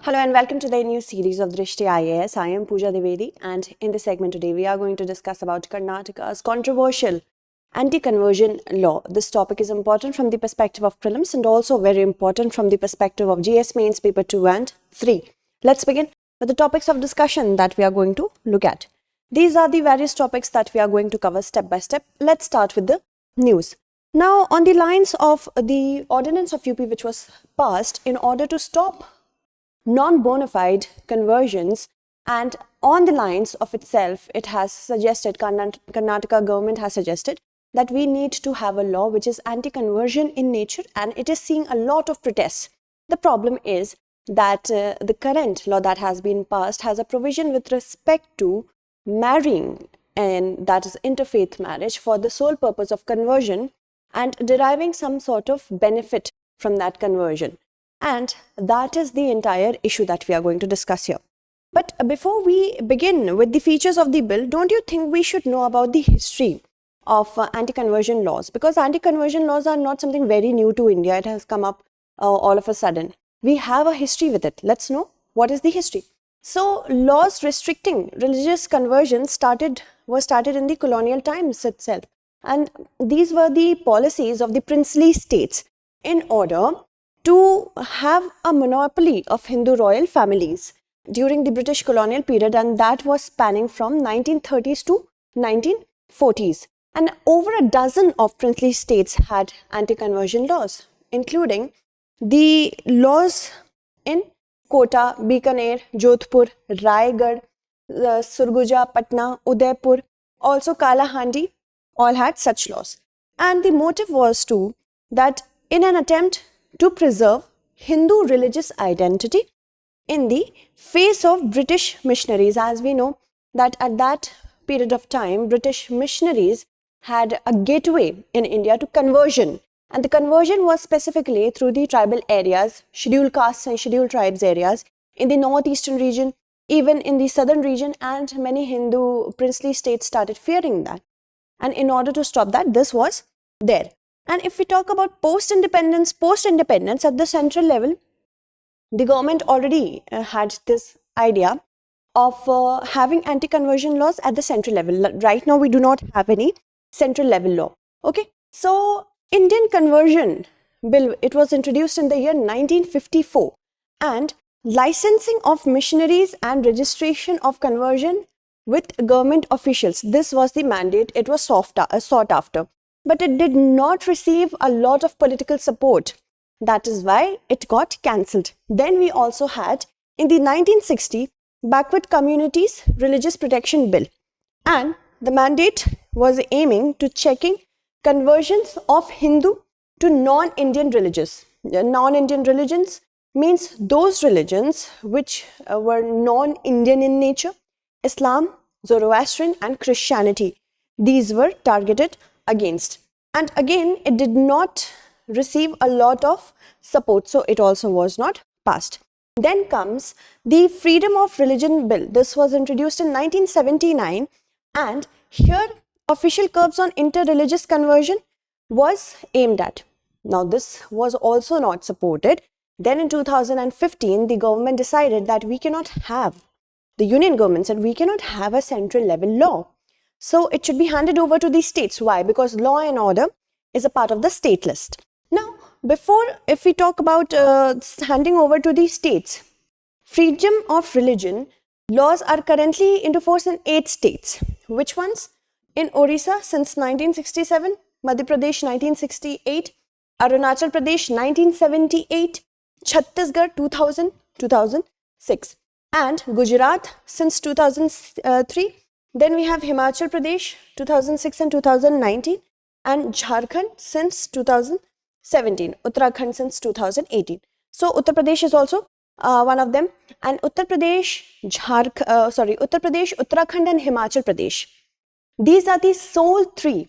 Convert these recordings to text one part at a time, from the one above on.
Hello and welcome to the new series of Drishti IAS. I am Pooja Dwivedi, and in this segment today we are going to discuss about Karnataka's controversial anti-conversion law. This topic is important from the perspective of prelims and also very important from the perspective of GS Mains paper 2 and 3. Let's begin with the topics of discussion that we are going to look at. These are the various topics that we are going to cover step by step. Let's start with the news. Now, on the lines of the ordinance of UP which was passed in order to stop non-bona fide conversions, and on the lines of itself, it has suggested, Karnataka government has suggested that we need to have a law which is anti-conversion in nature, and it is seeing a lot of protests. The problem is that the current law that has been passed has a provision with respect to marrying, and that is interfaith marriage, for the sole purpose of conversion and deriving some sort of benefit from that conversion. And that is the entire issue that we are going to discuss here. But before we begin with the features of the bill, don't you think we should know about the history of anti-conversion laws? Because anti-conversion laws are not something very new to India. It has come up all of a sudden. We have a history with it. Let's know what is the history. So laws restricting religious conversion were started in the colonial times itself. And these were the policies of the princely states in order to have a monopoly of Hindu royal families during the British colonial period, and that was spanning from 1930s to 1940s. And over a dozen of princely states had anti-conversion laws, including the laws in Kota, Bikaner, Jodhpur, Raigad, Surguja, Patna, Udaipur, also Kalahandi, all had such laws. And the motive was that in an attempt to preserve Hindu religious identity in the face of British missionaries. As we know that at that period of time, British missionaries had a gateway in India to conversion, and the conversion was specifically through the tribal areas, scheduled castes and scheduled tribes areas in the northeastern region, even in the southern region, and many Hindu princely states started fearing that. And in order to stop that, this was there. And if we talk about post-independence at the central level, the government already had this idea of having anti-conversion laws at the central level. Right now, we do not have any central level law. Okay, so Indian Conversion Bill, it was introduced in the year 1954, and licensing of missionaries and registration of conversion with government officials. This was the mandate. It was sought after. But it did not receive a lot of political support. That is why it got cancelled. Then we also had in the 1960 Backward Communities Religious Protection Bill, and the mandate was aiming to checking conversions of Hindu to non-Indian religions. Non-Indian religions means those religions which were non-Indian in nature: Islam, Zoroastrian and Christianity. These were targeted against. And again, it did not receive a lot of support, so it also was not passed. Then comes the Freedom of Religion Bill. This was introduced in 1979, and here official curbs on inter-religious conversion was aimed at. Now, this was also not supported. Then in 2015, the government decided that the union government said we cannot have a central level law. So it should be handed over to the states. Why? Because law and order is a part of the state list. Now, if we talk about handing over to the states, freedom of religion laws are currently into force in 8 states. Which ones? In Orissa since 1967, Madhya Pradesh 1968, Arunachal Pradesh 1978, Chhattisgarh 2006, and Gujarat since 2003. Then we have Himachal Pradesh 2006 and 2019, and Jharkhand since 2017, Uttarakhand since 2018. So Uttar Pradesh is also one of them, and Uttar Pradesh, Uttarakhand and Himachal Pradesh. These are the sole 3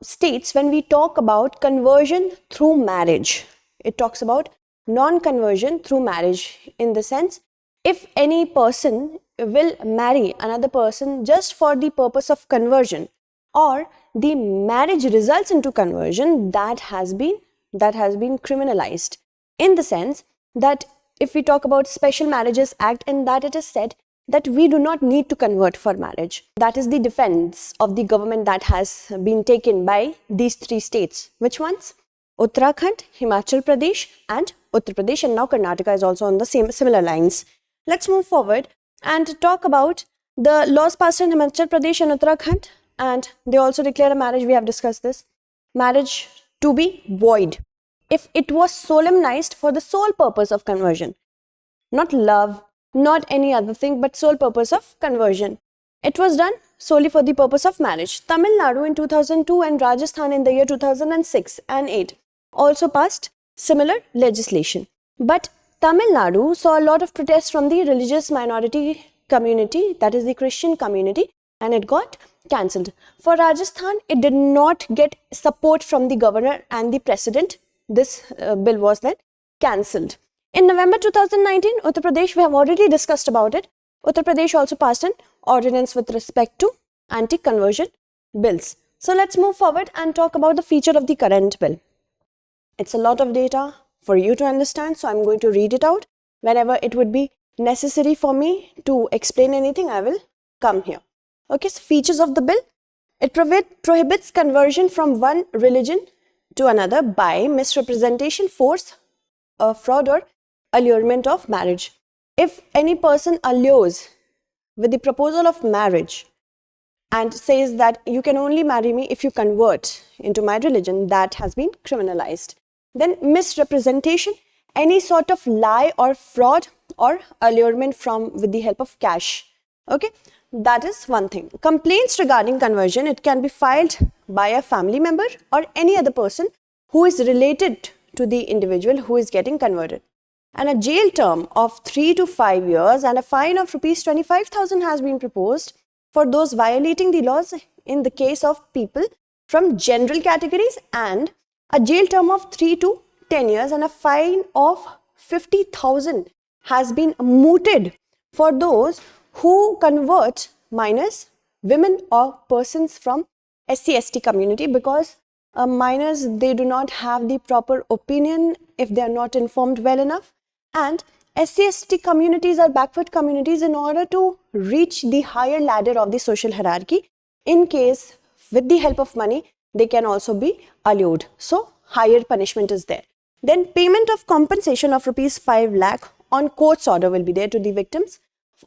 states when we talk about conversion through marriage. It talks about non-conversion through marriage, in the sense, if any person will marry another person just for the purpose of conversion, or the marriage results into conversion, that has been criminalized, in the sense that if we talk about Special Marriages Act, in that it is said that we do not need to convert for marriage. That is the defense of the government that has been taken by these three states. Which ones? Uttarakhand, Himachal Pradesh and Uttar Pradesh, and now Karnataka is also on the similar lines. Let's move forward and talk about the laws passed in Himachal Pradesh and Uttarakhand, and they also declare a marriage. We have discussed this. Marriage to be void if it was solemnized for the sole purpose of conversion. Not love, not any other thing, but sole purpose of conversion. It was done solely for the purpose of marriage. Tamil Nadu in 2002 and Rajasthan in the year 2006 and 8 also passed similar legislation. But Tamil Nadu saw a lot of protests from the religious minority community, that is the Christian community, and it got cancelled. For Rajasthan, it did not get support from the governor and the president. This bill was then cancelled. In November 2019, Uttar Pradesh, we have already discussed about it. Uttar Pradesh also passed an ordinance with respect to anti-conversion bills. So let's move forward and talk about the feature of the current bill. It's a lot of data for you to understand, so I'm going to read it out. Whenever it would be necessary for me to explain anything, I will come here. Okay, so features of the bill. It prohibits conversion from one religion to another by misrepresentation, force, fraud or allurement of marriage. If any person allures with the proposal of marriage and says that you can only marry me if you convert into my religion, that has been criminalized. Then misrepresentation, any sort of lie or fraud or allurement with the help of cash. Okay, that is one thing. Complaints regarding conversion, it can be filed by a family member or any other person who is related to the individual who is getting converted. And a jail term of 3 to 5 years and a fine of rupees 25,000 has been proposed for those violating the laws in the case of people from general categories, and a jail term of 3 to 10 years and a fine of 50,000 has been mooted for those who convert minors, women or persons from SC/ST community, because minors, they do not have the proper opinion if they are not informed well enough, and SC/ST communities are backward communities. In order to reach the higher ladder of the social hierarchy, in case with the help of money, they can also be allured. So higher punishment is there. Then payment of compensation of rupees 5 lakh on court's order will be there to the victims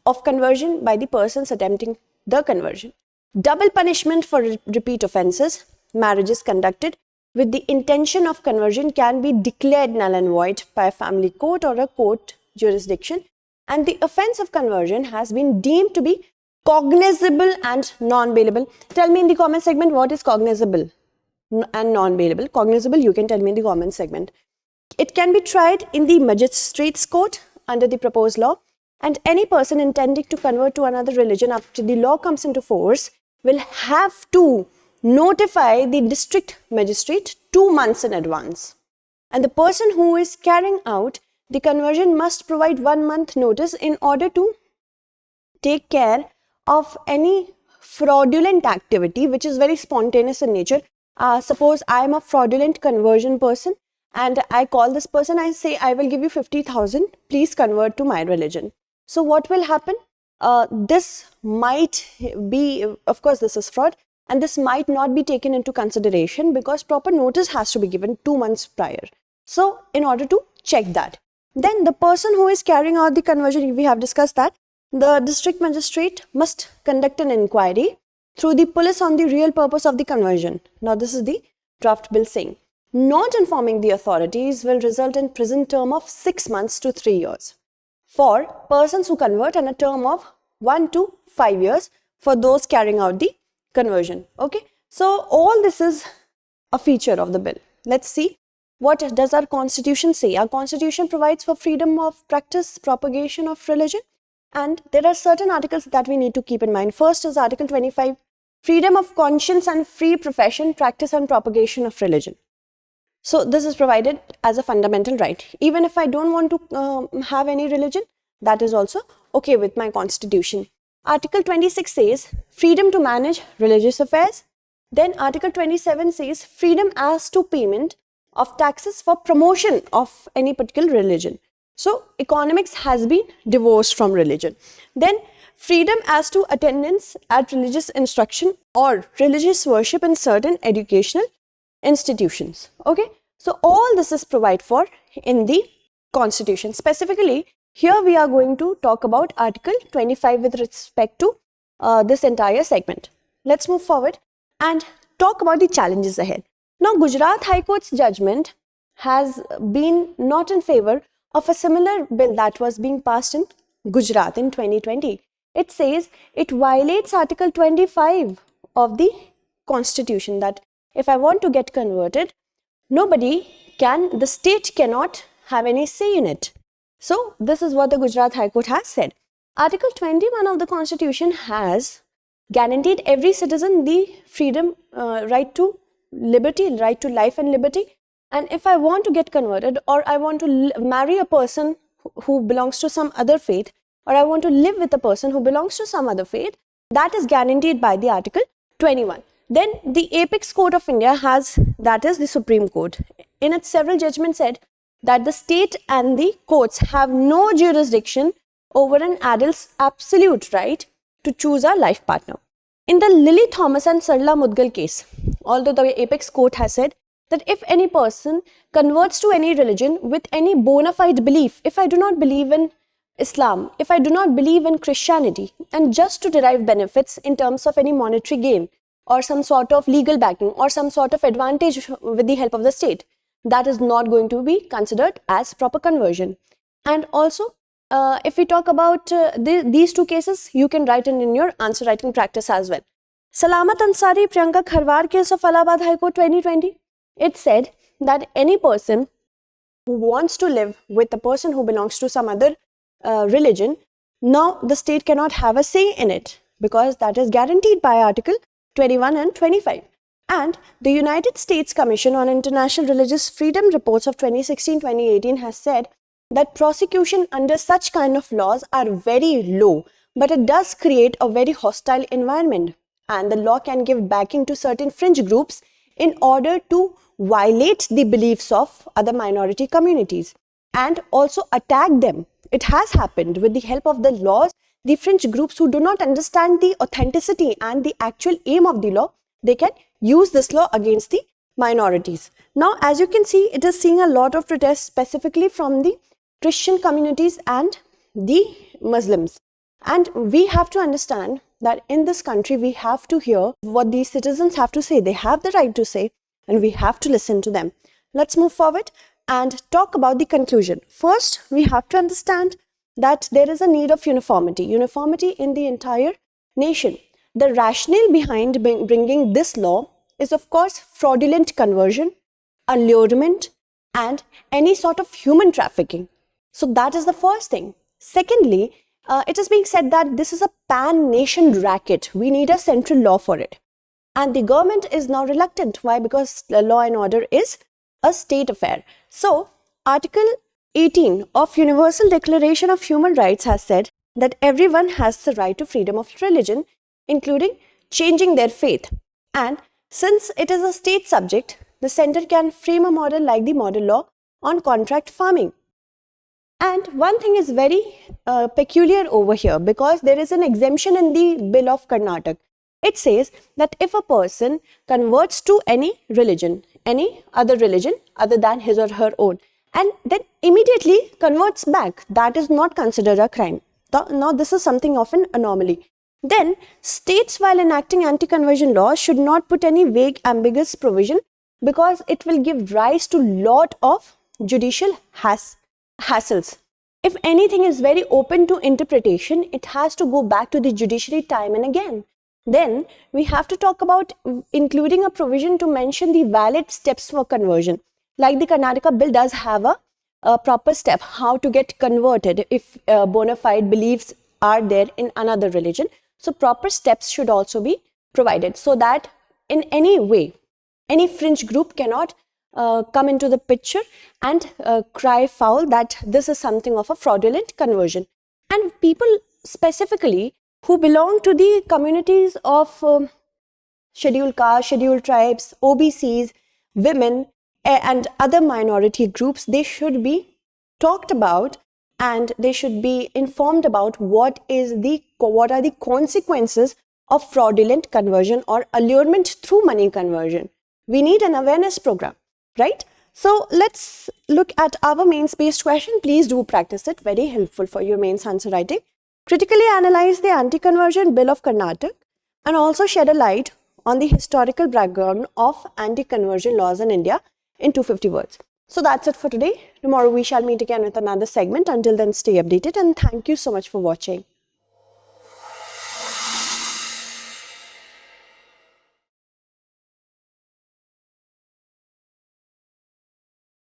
of conversion by the persons attempting the conversion. Double punishment for repeat offences. Marriages conducted with the intention of conversion can be declared null and void by a family court or a court jurisdiction, and the offence of conversion has been deemed to be cognizable and non-bailable. Tell me in the comment segment what is cognizable and non-bailable. Cognizable, you can tell me in the comment segment. It can be tried in the magistrate's court under the proposed law, and any person intending to convert to another religion after the law comes into force will have to notify the district magistrate 2 months in advance. And the person who is carrying out the conversion must provide 1 month notice in order to take care of any fraudulent activity which is very spontaneous in nature. Suppose I am a fraudulent conversion person and I call this person, I say, I will give you 50,000, please convert to my religion. So what will happen? This might be, of course this is fraud, and this might not be taken into consideration because proper notice has to be given 2 months prior. So in order to check that, then the person who is carrying out the conversion, we have discussed that the district magistrate must conduct an inquiry through the police on the real purpose of the conversion. Now this is the draft bill saying, not informing the authorities will result in prison term of 6 months to 3 years for persons who convert, and a term of 1 to 5 years for those carrying out the conversion. Okay, so all this is a feature of the bill. Let's see, what does our constitution say? Our constitution provides for freedom of practice, propagation of religion, and there are certain articles that we need to keep in mind. First is Article 25, freedom of conscience and free profession, practice and propagation of religion. So this is provided as a fundamental right. Even if I don't want to have any religion, that is also okay with my constitution. Article 26 says freedom to manage religious affairs. Then Article 27 says freedom as to payment of taxes for promotion of any particular religion. So economics has been divorced from religion. Then freedom as to attendance at religious instruction or religious worship in certain educational institutions. Okay, so all this is provided for in the constitution. Specifically, here we are going to talk about Article 25 with respect to this entire segment. Let's move forward and talk about the challenges ahead. Now, Gujarat High Court's judgment has been not in favor of a similar bill that was being passed in Gujarat in 2020. It says it violates Article 25 of the Constitution, that if I want to get converted, the state cannot have any say in it. So this is what the Gujarat High Court has said. Article 21 of the Constitution has guaranteed every citizen the freedom, right to liberty, right to life and liberty. And if I want to get converted, or I want to marry a person who belongs to some other faith, or I want to live with a person who belongs to some other faith, that is guaranteed by the Article 21. Then the apex court of India has, that is the Supreme Court, in its several judgments said that the state and the courts have no jurisdiction over an adult's absolute right to choose a life partner. In the Lily Thomas and Sarla Mudgal case, although the apex court has said that if any person converts to any religion with any bona fide belief, if I do not believe in Islam, if I do not believe in Christianity, and just to derive benefits in terms of any monetary gain or some sort of legal backing or some sort of advantage with the help of the state, that is not going to be considered as proper conversion. And also, if we talk about these two cases, you can write in your answer writing practice as well. Salamat Ansari Priyanka Kharwar case of Allahabad High Court 2020, it said that any person who wants to live with a person who belongs to some other religion, now the state cannot have a say in it because that is guaranteed by Article 21 and 25. And the United States Commission on International Religious Freedom reports of 2016-2018 has said that prosecution under such kind of laws are very low, but it does create a very hostile environment, and the law can give backing to certain fringe groups in order to violate the beliefs of other minority communities and also attack them. It has happened with the help of the laws. The fringe groups who do not understand the authenticity and the actual aim of the law, they can use this law against the minorities. Now, as you can see, it is seeing a lot of protests specifically from the Christian communities and the Muslims. And we have to understand that in this country, we have to hear what these citizens have to say. They have the right to say, and we have to listen to them. Let's move forward and talk about the conclusion. First, we have to understand that there is a need of uniformity in the entire nation. The rationale behind bringing this law is, of course, fraudulent conversion, allurement, and any sort of human trafficking. So that is the first thing. Secondly, it is being said that this is a pan-nation racket. We need a central law for it. And the government is now reluctant. Why? Because the law and order is a state affair. So, Article 18 of Universal Declaration of Human Rights has said that everyone has the right to freedom of religion, including changing their faith. And since it is a state subject, the center can frame a model like the model law on contract farming. And one thing is very peculiar over here, because there is an exemption in the bill of Karnataka. It says that if a person converts to any other religion other than his or her own, and then immediately converts back, that is not considered a crime. Now this is something of an anomaly. Then states, while enacting anti-conversion laws, should not put any vague, ambiguous provision, because it will give rise to lot of judicial hassles. If anything is very open to interpretation, it has to go back to the judiciary time and again. Then we have to talk about including a provision to mention the valid steps for conversion. Like the Karnataka bill does have a proper step how to get converted if bona fide beliefs are there in another religion. So proper steps should also be provided so that in any way, any fringe group cannot come into the picture and cry foul that this is something of a fraudulent conversion. And people specifically who belong to the communities of scheduled castes, scheduled tribes, OBCs, women, and other minority groups, they should be talked about and they should be informed about what are the consequences of fraudulent conversion or allurement through money conversion. We need an awareness program, right? So let's look at our mains based question. Please do practice it, very helpful for your mains answer writing. Critically analyze the anti-conversion bill of Karnataka and also shed a light on the historical background of anti-conversion laws in India in 250 words. So that's it for today. Tomorrow we shall meet again with another segment. Until then, stay updated and thank you so much for watching.